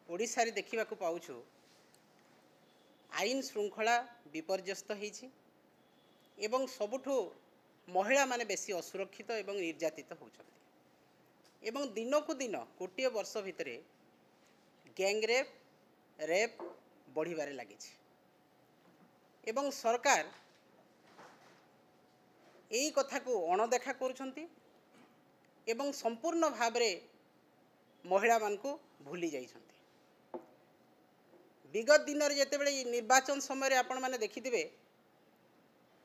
ओडिशारे देखा पाऊछु आईन श्रृंखला विपर्यस्त होइछि एवं सबुठु महिला माने बेसी असुरक्षित एवं निर्यातित होउछन्ति एवं दिनकु दिन गोटे वर्ष भितरे गैंग रेप बढ़िबारे लागिछि एवं सरकार एई कथा को अणदेखा करुछन्ति एवं संपूर्ण भावरे महिला मानकु भूली जाइछन्ति। विगत दिन में जितेबले निर्वाचन समय आपण मैंने देखिथिबे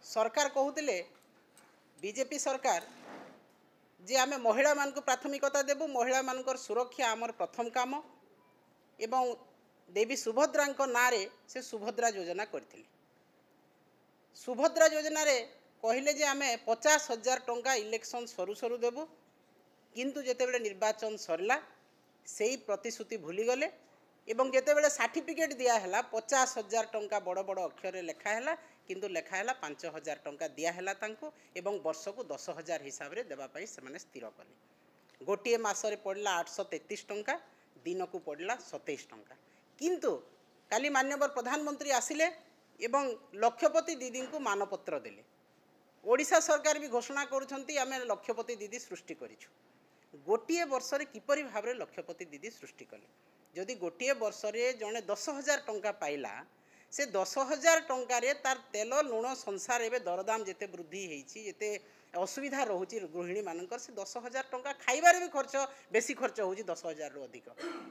सरकार कहूतिले बीजेपी सरकार जे आमे महिला मानकु प्राथमिकता देबु महिला मानकर सुरक्षा आमर प्रथम काम एवं देवी सुभद्रा नारे से सुभद्रा योजना करथिले। सुभद्रा योजना रे कहले जे आमे 50,000 टंका इलेक्शन सरू सरू देबु किंतु जेतेबले निर्वाचन सरला सेही प्रतिश्रुति भूली गले एवं जेतेबले सर्टिफिकेट दिया हैला 50,000 टंका बड़ बड़ अक्षर लेखा हैला किंतु लेखा हैला 5,000 टंका दिया हैला तांको एवं वर्ष को 10,000 हिसाब रे देबा पई से माने स्थिर कले। गोटे मासरे पड़ला 833 टंका दिन को पड़ला 27 टंका किंतु काली माननीय प्रधानमंत्री आसिले एवं लक्षपति दीदी को मानपत्र देले। ओडिशा सरकार भी घोषणा करुछंती आमे लक्षपति दीदी सृष्टि करिछु। गोटे वर्ष रे किपरि भाबरे लक्षपति दीदी सृष्टि कले जदि गोटे वर्ष रे जने 10,000 टंका पाइला से 10,000 टंका रे तार तेल लुण संसार एवं दरदाम जिते वृद्धि होती जिते असुविधा रोचे गृहिणी मानकर से 10,000 टंका खाइबार भी खर्च बेसी खर्च होची 10,000 रु अधिक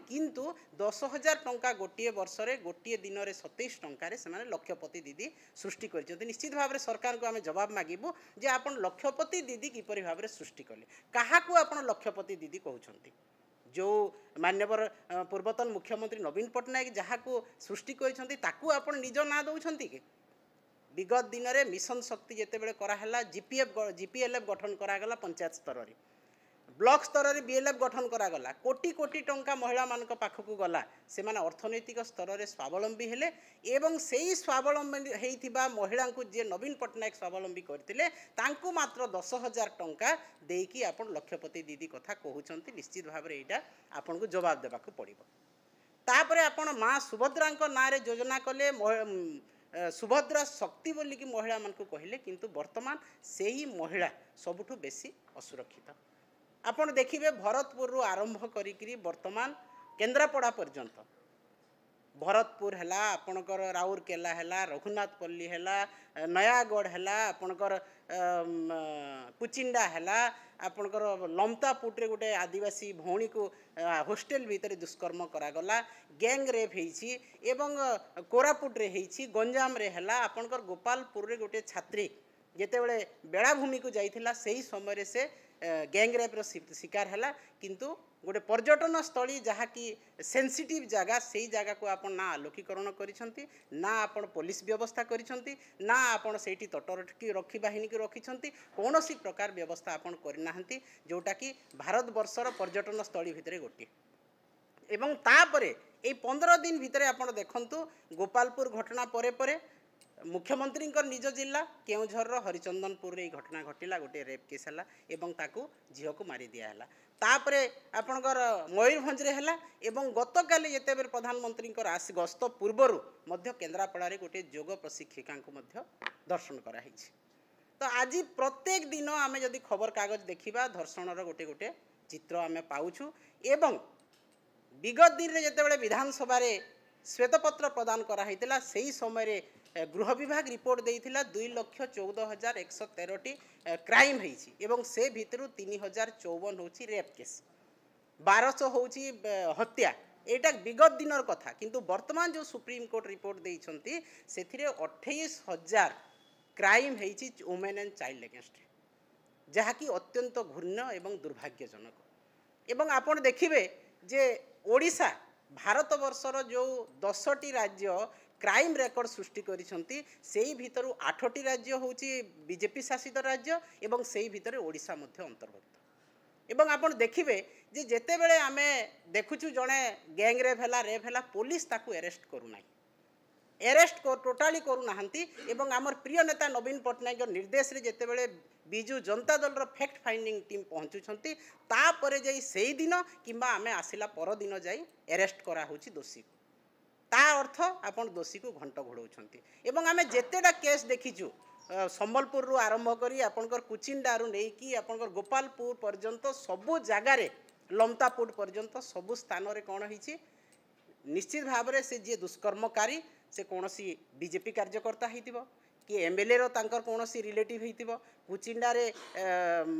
किंतु 10,000 टंका गोटे वर्ष रे गोटे दिन रे 27 टंका रे से माने लक्षपति दीदी सृष्टि करछन्ति। निश्चित भाव रे सरकार को आमे जवाब मागिबु जे आपण लक्षपति दीदी किपरि भाव रे सृष्टि कले काहाकू आपण लक्षपति दीदी कहउछन्ति। जो मान्यवर पूर्वतन मुख्यमंत्री नवीन पट्टनायक जहाँ को सृष्टि करछन्ति ताकू आपण निज ना दउछन्ति के विगत दिन में मिशन शक्ति जितेबले कराला जीपीएलएफ गठन करागला पंचायत स्तर रे ब्लॉक स्तर रे बीएलएफ गठन करागला कोटी कोटी टंका महिला मानक पाखकू गला से माने अर्थनैतिक स्तर रे स्वावलंबी हेले एवं सेही स्वावलंबी हेइथिबा महिला को जे नवीन पट्टनायक स्वावलंबी करथिले तांको मात्र 10,000 टंका देकी आपण लक्षपति दीदी कथा कहउछन्ति। निश्चित भाव रे एटा आपण को जवाब देबाकू पड़िबो। तापरे आपण मां सुभद्रा नारे योजना कले सुभद्रा शक्ति बोली कि महिला मानकू कहले किंतु वर्तमान सेही महिला सबुठु बेसी असुरक्षित। आपण देखिबे भरतपुर रु आरंभ करी वर्तमान केन्द्रापड़ा पर्यंत भरतपुर हैला आपणकर राउरकेला हैला रघुनाथपल्ली हैला नयागढ़ हैला आपणकर कुचिंडा हैला आपणकर लमतापुट रे गोटे आदिवासी भौणी को होस्टेल भीतर दुष्कर्म करागला गैंग रेप हेइछि एवं कोरापुट रे हेइछि गंजाम रे हैला आपणकर गोपालपुर रे गोटे छात्री जेतेबेले बेलाभूमि को जाइथिला सेही समय से गैंग रेप शिकार हैला किंतु गोटे पर्यटन स्थली जहाँ की सेंसिटिव जगह से जगह को आपण ना आलोकीकरण करिसंती ना आपण पुलिस व्यवस्था करिसंती ना आपण सेठी तटरक्षी रक्षी बाहिनी को रखिसंती कौनसी प्रकार व्यवस्था आपण करनाहंती जोटा कि भारत वर्षर पर्यटन स्थली भितरे गोटे एवं तापरे ए 15 दिन भितरे आपण देखंतु गोपालपुर घटना परे परे मुख्यमंत्री निज जिला केउझर हरिचंदनपुर रे घटना घटिला गोटे रेप केस हैला एवं ताकू झील को मारी दिया हैला तापरे आपणकर मयूरभंज रे हैला एवं गतकाली जेतेबे प्रधानमंत्री आसी गस्त पूर्वरु मध्य केन्द्रापड़ा रे गोटे योग प्रशिक्षिका को मध्य दर्शन करा हिछि। तो आज प्रत्येक दिन आमे जदि खबर कागज देखिबा धर्षणर गोटे गोटे चित्र आमे पाउछु एवं विगत दिन रे जेतेबे विधानसभा रे श्वेतपत्र प्रदान करा हितिला सेही समय रे गृह विभाग रिपोर्ट देइथिला 2,14,113 क्राइम होइछि एवं से भितरु 3,054 होछि रेप केस 1200 होछि हत्या एटा विगत दिनर कथा किंतु वर्तमान जो सुप्रीम कोर्ट रिपोर्ट देइछंती सेथिरे 28,000 क्राइम होइछि वुमेन एंड चाइल्ड अगेंस्ट जहा कि अत्यंत घृण्य एवं दुर्भाग्यजनक एवं आपण देखिबे जे ओडिशा भारत वर्षर जो 10टी राज्य क्राइम रेकर्ड सृष्टि करिसंती सेही भितरु 8टी राज्य होची बीजेपी शासित राज्य एवं सेही भितर ओडिशा मध्य अंतर्भुक्त एवं आपण देखिबे जे जेते बेले आमे देखुछु जणे गैंग रेप हैला पुलिस ताकू अरेस्ट करू नाही एरेस्ट टोटाली करूनाहांती एवं आमर प्रिय नेता नवीन पट्टनायक निर्देश रे जेतेबेले Biju Janata Dal fact finding team पहुँचुंट तापर जाई सेई दिन किंबा आमे आसिला पर दिन जाई एरेस्ट करा होची दोषी ता अर्थ आपण दोषी को घंट घोड़ौछंती एवं आमे जेतेटा केस देखिचु संबलपुर रु आरंभ करी आपनकर कुचिंडारू नहीं कि आपनकर गोपालपुर पर्यंत सबु जगार लमतापुर पर्यंत सबु स्थान रे कौन होईची निश्चित भाव में से जी दुष्कर्मकारी से कौन सी बीजेपी कार्यकर्ता होइतिबो कि एमएलए रो तांकर कौन सी रिलेटिव होइतिबो कुचिंडारे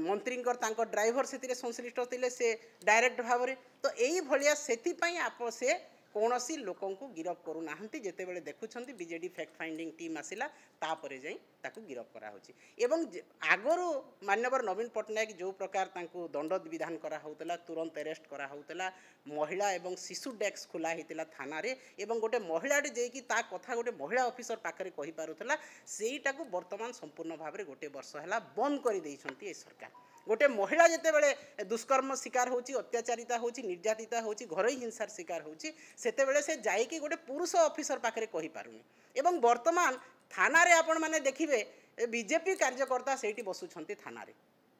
मंत्री तांकर ड्राइवर से संश्लिष्ट थिले से डायरेक्ट भाव में तो यही भाया से आप से कौन सी लोक गिरफ करूना जितेबाला देखुं बीजेडी फैक्ट फाइंडिंग टीम आसला तापर जाई ताकू गिरफ करा होची एवं आगरू माननीय नवीन पट्टनायक जो प्रकार तांकू दंड विधान करा होतला तुरंत अरेस्ट करा होतला महिला एवं शिशु डेस्क खोला होता थाना रे एवं गोटे महिलाटे जेकी ता कथा गोटे महिला ऑफिसर पाखरे कहि पारुथला सेईटाकू वर्तमान संपूर्ण भाव में गोटे वर्ष है बंद कर देइछंती ए सरकार गोटे महिला जितेबाला दुष्कर्म शिकार होची अत्याचारिता होची निर्यातिता होची घरोई हिंसार शिकार होची सेतेबेले से जाइकी गोटे पुरुष ऑफिसर पाखरे कहि पारुनी एवं वर्तमान थाना रे आपण माने देखिबे बीजेपी कार्यकर्ता सेठी बसुछंती थाना रे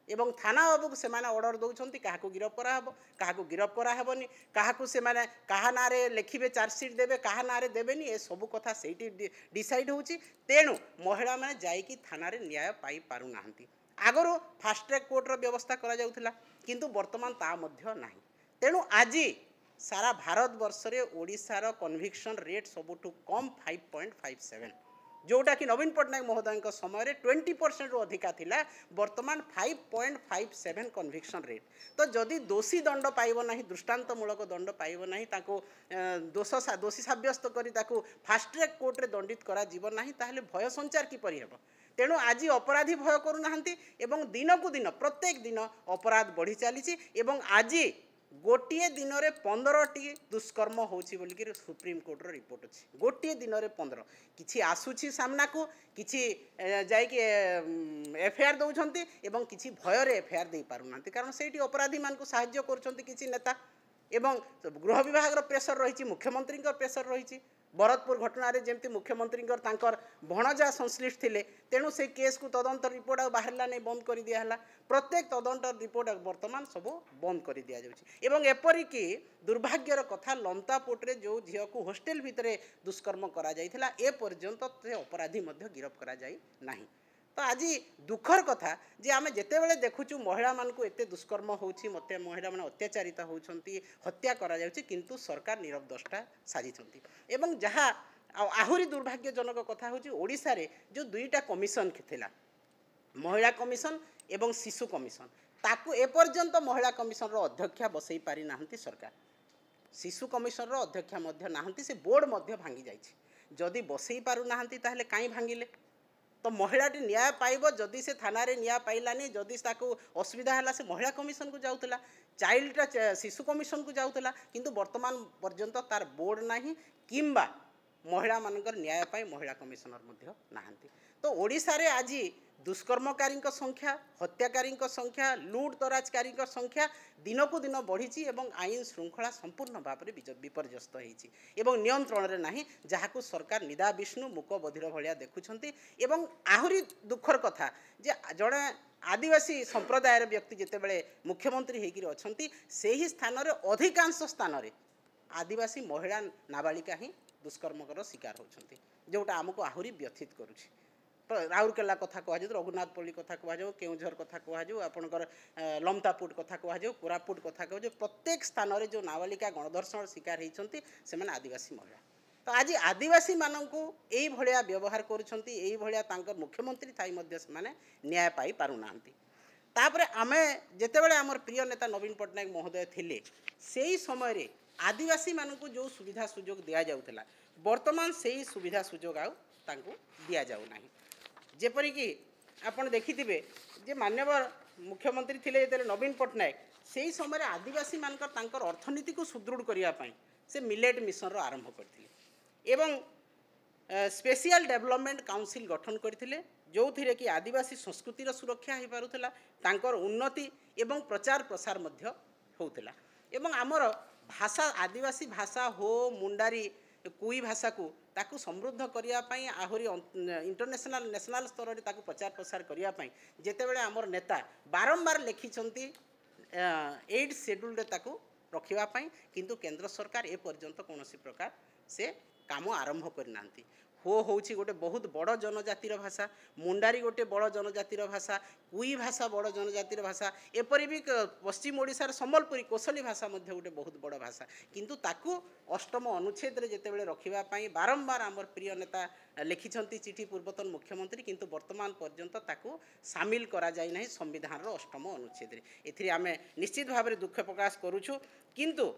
एवं थाना बाबू से ऑर्डर दौरान क्या गिरफ कराब क्या गिरफ कराबनी क्या से क्या ना लिखे चार्जसीट देवे क्या ना देवेनि ए सबू कथा से डिसाइड होची तेणु महिला मैंने जाइकी थाना रे न्याय पाई पारु नाहंती आगरो फास्ट ट्रैक कोर्टर व्यवस्था करा जाउथला किंतु वर्तमान ता मध्य नाही तेणु आज सारा भारत वर्ष रे ओडिशार कन्विक्शन रेट सबुठु कम 5.57 जोटा कि नवीन पट्टनायक महोदय समय 20% रु अधिका थिला वर्तमान 5.57 कन्विक्शन रेट तो जदि दोषी दंड पाइब नाही दृष्टांतमूलक दंड पाइब नाही ताको दोषी साब्यस्त करी ताको फास्ट ट्रैक कोर्ट रे दंडित करा जीवन नाही ताहले भय संचार की परि हेबो तेणु आज अपराधी भय करूनाहांती एवं दिन को दिन प्रत्येक दिन अपराध बढ़ी चली एवं आज गोटे दिन में 15टी दुष्कर्म होची बोलिकी सुप्रीम कोर्ट रो रिपोर्ट अच्छी गोटे दिन में 15 किछि आसुछि सामना को किछि जाइके एफआईआर दौरान एवं किछि भयर एफआईआर दे पारुना कारण से अपराधी मान को साहाय्य करुछंती किछि नेता एवं गृह विभाग रो प्रेसर रही मुख्यमंत्री प्रेसर रही भरतपुर घटना रे जेमती मुख्यमंत्री भणजा संश्लिष्ट थिले तेणु से केस को तदंत रिपोर्ट बाहरला नहीं बंद कर दिया प्रत्येक तदंत रिपोर्ट वर्तमान सब बंद कर दि जाउछि एपरिक दुर्भाग्यर कथा लमतापुर जो झील को होस्टेल भितर दुष्कर्म करा जाइथिला ए पर्यंत से अपराधी मध्य गिरफ करा जाई नाही तो आज दुखर कथा जे आमे जेतेबेले देखुचु महिला मानकु एते दुष्कर्म होउछि मते महिला माने अत्याचारिता होउछंती हत्या करा जाउछि किंतु सरकार नीरव दष्टा साजिछंती एवं जहा आहुरी दुर्भाग्यजनक कथा होउछि ओडिसा रे जो दुईटा कमिशन थिला महिला कमिशन एवं शिशु कमिशन ताकू ए पर्यंत महिला कमिशन रो अध्यक्ष बसई पारि नाहंती सरकार शिशु कमिशन रो अध्यक्ष मध्य नाहंती से बोर्ड मध्य भांगी जाइछि जदि बसई पारु नाहंती ताहले काई भांगिले तो महिलाटी न्याय पाइब जदि से थाना रे न्याय पाइलानी जदि ताकू असुविधा है से महिला कमिशन को जाऊला चाइल्डटा शिशु कमिशन को जाऊला किंतु वर्तमान पर्यंत तार बोर्ड नाही किंबा महिला मानकर न्याय पाई महिला कमिशनर मध्य नाहांती तो ओडिशा रे आज दुष्कर्मकारी संख्या हत्याकारी संख्या लुटतराजकारी संख्या दिन को दिन बढ़ी एवं आईन श्रृंखला संपूर्ण भाव में विपर्यस्त होती नियंत्रण रे नाही जहां सरकार निदा विष्णु मूक बधिर भाया देखुंट एवं आहुरी दुखर कथा जे जड़े आदिवासी संप्रदायर व्यक्ति जितेबाला मुख्यमंत्री होकर अच्छा से ही स्थान रे अधिकांश स्थान रे आदिवासी महिला नाबालिका ही दुष्कर्मकर शिकार होती जोटा आमको आहुरी व्यथित करुछि राउरकेला कथा कह रघुनाथपल्ली कथा कह केउझर कथा कह आपणकर लमतापुर कथा कह कोरापुट कथा कह प्रत्येक स्थान रे जो नाबालिका गणधर्षण शिकार होती से आदिवासी महिला तो आज आदिवासी मानू यही भाया व्यवहार कर मुख्यमंत्री थी न्याय पाई पारुना तापर आमे जेतेबेले आमर प्रिय नेता नवीन पट्टनायक महोदय थिले सेही समय रे आदिवासी मानू जो सुविधा सुजोग दिया जाउतला वर्तमान से ही सुविधा सुजोग आउ तांको दिया जाउ नाही जेपरिक आपड़ देखिथिबे जे माननीय मुख्यमंत्री थिले जेतेबेले नवीन पट्टनायक सेही समय आदिवासी मानकर तांकर अर्थनीति को सुदृढ़ करिया पई से मिलेट मिशन रो आरंभ करथिले एवं स्पेशल डेवलपमेंट काउंसिल गठन करथिले जो थिरे कि आदिवासी संस्कृतिर सुरक्षा हो पारुथला तांकर उन्नति एवं प्रचार प्रसार मध्य होउथला एवं आमर भाषा आदिवासी भाषा हो मुंडारी कुई भाषा को ताकू समृद्ध करने आहरी इंटरनेशनल नेशनल स्तर में ताकू प्रचार प्रसार करने जितेबाला आमर नेता बारंबार लिखिंट 8 शेड्यूल ताकू रखापी किंतु केंद्र सरकार ए पर्यंत कौन प्रकार से काम आरंभ करना हो होची गोटे बहुत बड़ जनजातिर भाषा मुंडारी गोटे बड़ जनजातिर भाषा कुई भाषा बड़ जनजातिर भाषा एपरी भी पश्चिम ओडिशार संबलपुरी कोसली भाषा मध्य गोटे बहुत बड़ भाषा किंतु ताकू अष्टम अनुच्छेद रे जेतेबेले रखिबा बारंबार आमर प्रिय नेता लिखिछंती चिठी पूर्वतन मुख्यमंत्री किंतु वर्तमान पर्यंत ताकू सामिल करा जाय नहीं संविधान रो अष्टम अनुच्छेद रे एथिरे आमे निश्चित भाव में दुख प्रकाश करूछु किंतु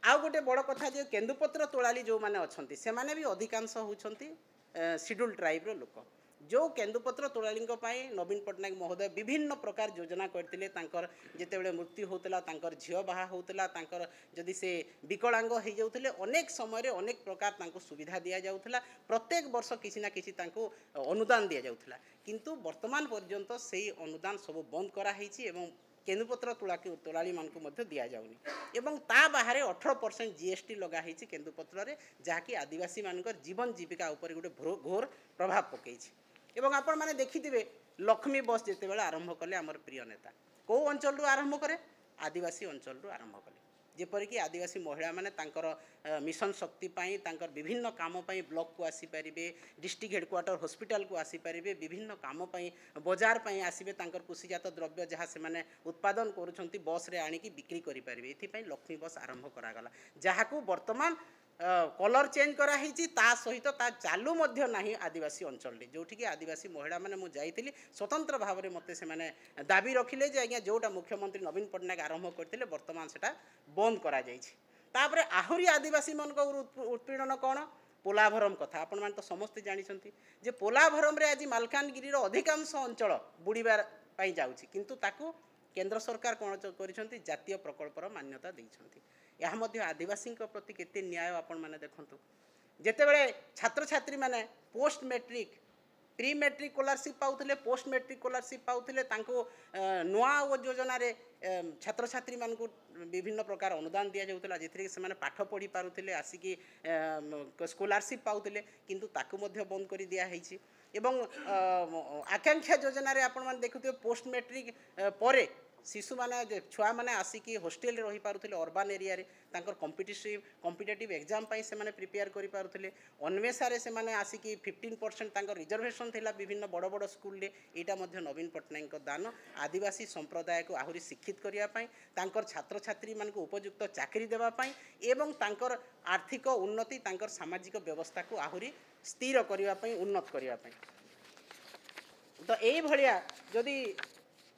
आउ गोटे बड़ कथा जो केन्दुपत्र तोलाली जो माने अछंती से माने भी अधिकांश होउछंती शेड्यूल ट्राइब रो लोक जो केन्दुपत्र तोलाली नवीन पट्टनायक महोदय विभिन्न प्रकार योजना करते जितेबाला मृत्यु होता झील बाहा होता जदि से विकलांग हो जाते अनेक समय अनेक प्रकार सुविधा दि जाऊला प्रत्येक वर्ष किसी ना किसी अनुदान दि जाऊला किंतु वर्तमान पर्यंत से अनुदान सब बंद कराई केन्दुपत्र तोलाली मानक दि जाऊनी एवं ता बाहर 18% जीएसटी लगाई केन्दुपत्र जहाँकि आदिवासी मानकर जीवन जीविका उपर गोटे घोर प्रभाव पकई एवं आपण मैंने देखिथे लक्ष्मी बस जिते बड़े आरंभ कले आमर प्रिय नेता कौ अंचल आरंभ करे आदिवासी अंचल आरंभ कले जेपरिक आदिवासी महिला माने तांकर मिशन शक्ति तांकर विभिन्न काम ब्लॉक को आसीपारे डिस्ट्रिक्ट हेडक्वार्टर हॉस्पिटल को आसीपारे विभिन्न काम बजार आसबे तांकर कृषिजात द्रव्य जहाँ से उत्पादन करुँच बस रे आनिकी बिक्री करेंगे ये लक्ष्मी बस आरंभ करागला जहाँ को वर्तमान कलर चेंज कराई ता सहित ता चालू मध्य नाही आदिवासी अंचल जोठिकी आदिवासी महिला माने मु जाइतिली स्वतंत्र भाव में मते से माने दाबी रखिले जे आज्ञा जोटा मुख्यमंत्री नवीन पट्टनायक आरंभ करते वर्तमान सेटा बंद करा जाइछि तापरे आहुरी आदिवासी मन उत्पीड़न कौन पोलाभरम कथा आपण माने तो समस्ते जानिछंती जे पोलाभरम रे आज मालकानगिरी रो अधिकांश अंचल बुड़ीबार पाई जाउछि किंतु ताकू केंद्र सरकार कौन करिसंती जातीय प्रकल्पर मान्यता देइछंती यह मध्य आदिवासी प्रति केते न्याय आपण माने देखंतु जेतेबेले छात्र छात्री माने post matric pre matric scholarship पाउथिले पोस्ट मैट्रिक स्कॉलरशिप पाउथिले तांको नुआ योजना रे छात्र छात्री मानकु विभिन्न प्रकार अनुदान दिया जाउतला जेथरे से माने पाठ पढ़ी पारुथिले आसिकी स्कॉलरशिप पाउथिले किंतु ताकु मध्य बंद करी दिया हैछि एवं आकांक्षा योजना रे आपण माने देखुथिबे पोस्ट मैट्रिक परे शिशु माने छुआ माने आसिकी हॉस्टेल रे रही पारुथिले अर्बन एरिया रे तांकर कॉम्पिटिटिव एग्जाम पाई से माने प्रिपेयर करि पारुथिले अन्वेषा रे से माने आसिकी 15% तांकर रिजर्वेशन थिला विभिन्न बड़ बड़ स्कूल रे एटा मध्य नवीन पट्टनायक दान आदिवासी संप्रदाय को आहुरी शिक्षित करिया पाई तांकर छात्र छात्री मानक उपयुक्त चाकरी देबा पाई एवं तांकर आर्थिक उन्नति तांकर सामाजिक व्यवस्था को आहुरी स्थिर करिया पाई उन्नत करिया पाई तो एई भलिया जदि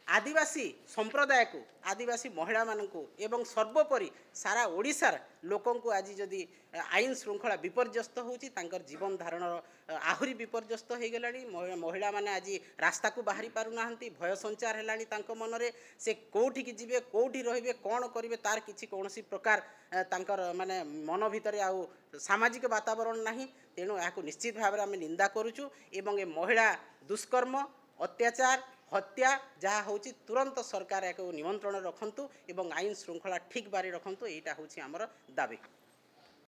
आदिवासी संप्रदाय को आदिवासी महिला मानू एवं सर्वोपरि सारा ओडिशार लोकों को आज जदि आईन श्रृंखला विपर्यस्त होची तांकर जीवन धारण आहुरी विपर्यस्त हो गलानी महिला माने आज रास्ता को बाहरी पारु नाहंती भय संचार हेलानी तांको मनरे से कोठी की जीवे कोठी रहिबे कोन करिवे तार किछि कोनोसी प्रकार तांकर माने मन भितरे आउ सामाजिक वातावरण नाही तेणु याको निश्चित भाव में आम निंदा करूछु एवं ए महिला दुष्कर्म अत्याचार हत्या जहाँ हूँ तुरंत सरकार एक निमंत्रण रखंतु एवं आईन श्रृंखला ठीक बारी रखंतु एटा हूँ आमर दाबी।